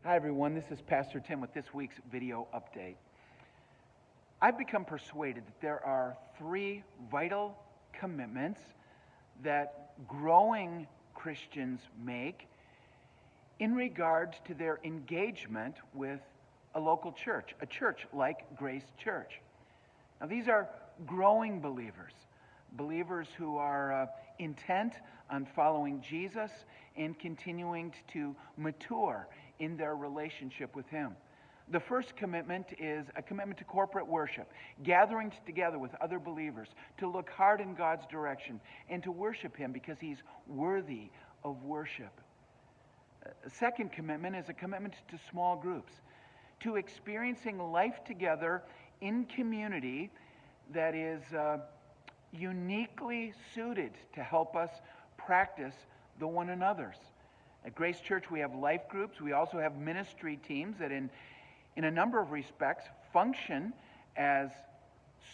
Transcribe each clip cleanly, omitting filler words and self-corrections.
Hi everyone, this is Pastor Tim with this week's video update. I've become persuaded that there are three vital commitments that growing Christians make in regards to their engagement with a local church, a church like Grace Church. Now these are growing believers who are intent on following Jesus and continuing to mature in their relationship with Him. The first commitment is a commitment to corporate worship, gathering together with other believers to look hard in God's direction and to worship Him because He's worthy of worship. A second commitment is a commitment to small groups, to experiencing life together in community that is uniquely suited to help us practice the one another's. At Grace Church, we have life groups. We also have ministry teams that in a number of respects function as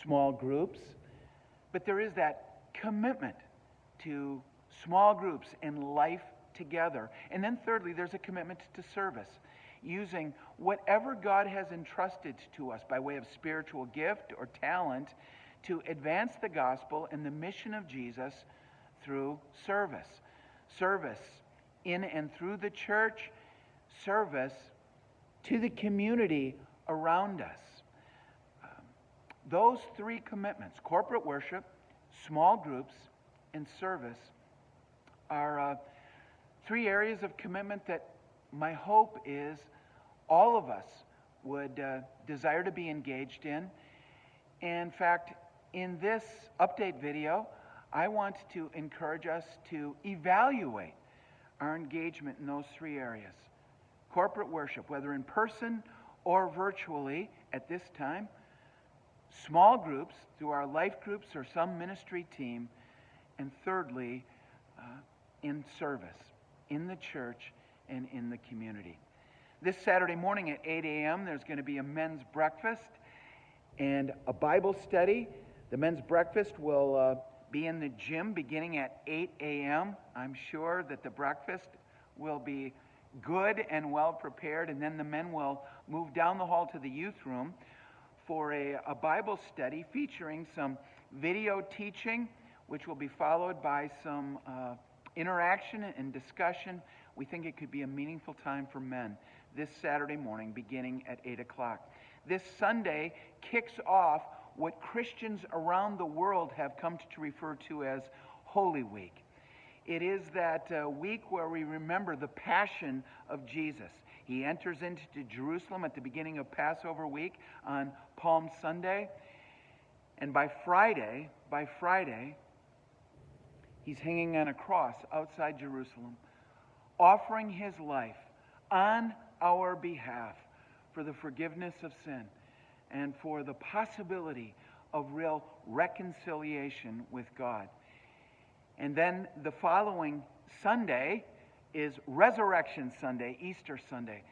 small groups. But there is that commitment to small groups and life together. And then thirdly, there's a commitment to service, using whatever God has entrusted to us by way of spiritual gift or talent to advance the gospel and the mission of Jesus through service. Service in and through the church, service to the community around us. Those three commitments, corporate worship, small groups, and service, are three areas of commitment that my hope is all of us would desire to be engaged in. In fact, in this update video, I want to encourage us to evaluate our engagement in those three areas. Corporate worship, whether in person or virtually at this time. Small groups, through our life groups or some ministry team. And thirdly, in service, in the church and in the community. This Saturday morning at 8 a.m., there's going to be a men's breakfast and a Bible study. The men's breakfast will be in the gym beginning at 8 a.m. I'm sure that the breakfast will be good and well prepared, and then the men will move down the hall to the youth room for a Bible study featuring some video teaching, which will be followed by some interaction and discussion. We think it could be a meaningful time for men this Saturday morning beginning at 8 o'clock. This Sunday kicks off what Christians around the world have come to refer to as Holy Week. It is that week where we remember the passion of Jesus. He enters into Jerusalem at the beginning of Passover week on Palm Sunday. And by Friday, He's hanging on a cross outside Jerusalem, offering His life on our behalf for the forgiveness of sin and for the possibility of real reconciliation with God. And then the following Sunday is Resurrection Sunday, Easter Sunday.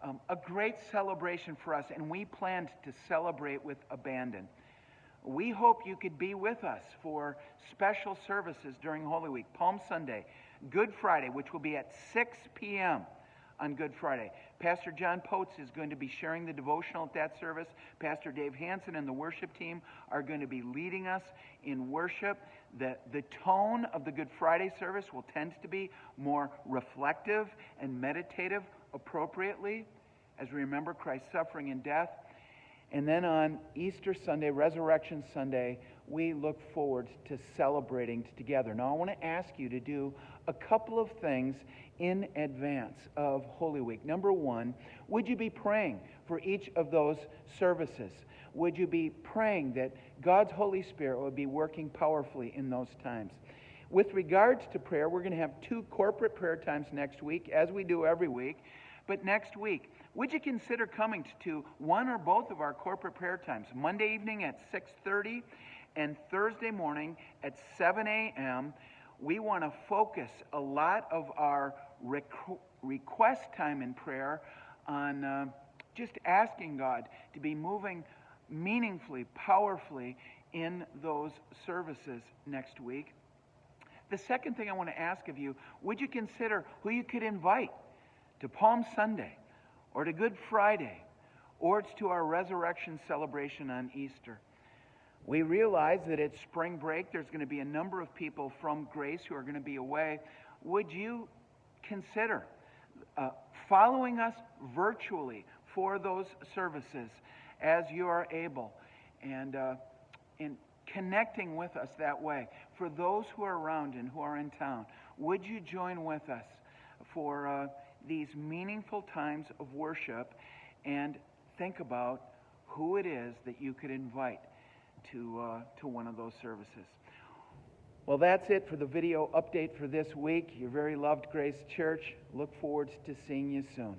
A great celebration for us, and we planned to celebrate with abandon. We hope you could be with us for special services during Holy Week. Palm Sunday, Good Friday, which will be at 6 p.m. on Good Friday. Pastor John Potes is going to be sharing the devotional at that service. Pastor Dave Hansen and the worship team are going to be leading us in worship. The tone of the Good Friday service will tend to be more reflective and meditative appropriately as we remember Christ's suffering and death. And then on Easter Sunday, Resurrection Sunday, we look forward to celebrating together. Now, I want to ask you to do a couple of things in advance of Holy Week. Number one, would you be praying for each of those services? Would you be praying that God's Holy Spirit would be working powerfully in those times? With regards to prayer, we're going to have 2 corporate prayer times next week, as we do every week. But next week, would you consider coming to one or both of our corporate prayer times, Monday evening at 6:30 and Thursday morning at 7 a.m.? We want to focus a lot of our request time in prayer on just asking God to be moving meaningfully, powerfully in those services next week. The second thing I want to ask of you, would you consider who you could invite to Palm Sunday or to Good Friday, or it's to our resurrection celebration on Easter. We realize that it's spring break. There's going to be a number of people from Grace who are going to be away. Would you consider following us virtually for those services as you are able, and in connecting with us that way? For those who are around and who are in town, would you join with us for these meaningful times of worship, and think about who it is that you could invite to one of those services? Well, that's it for the video update for this week. You're very loved, Grace Church. Look forward to seeing you soon.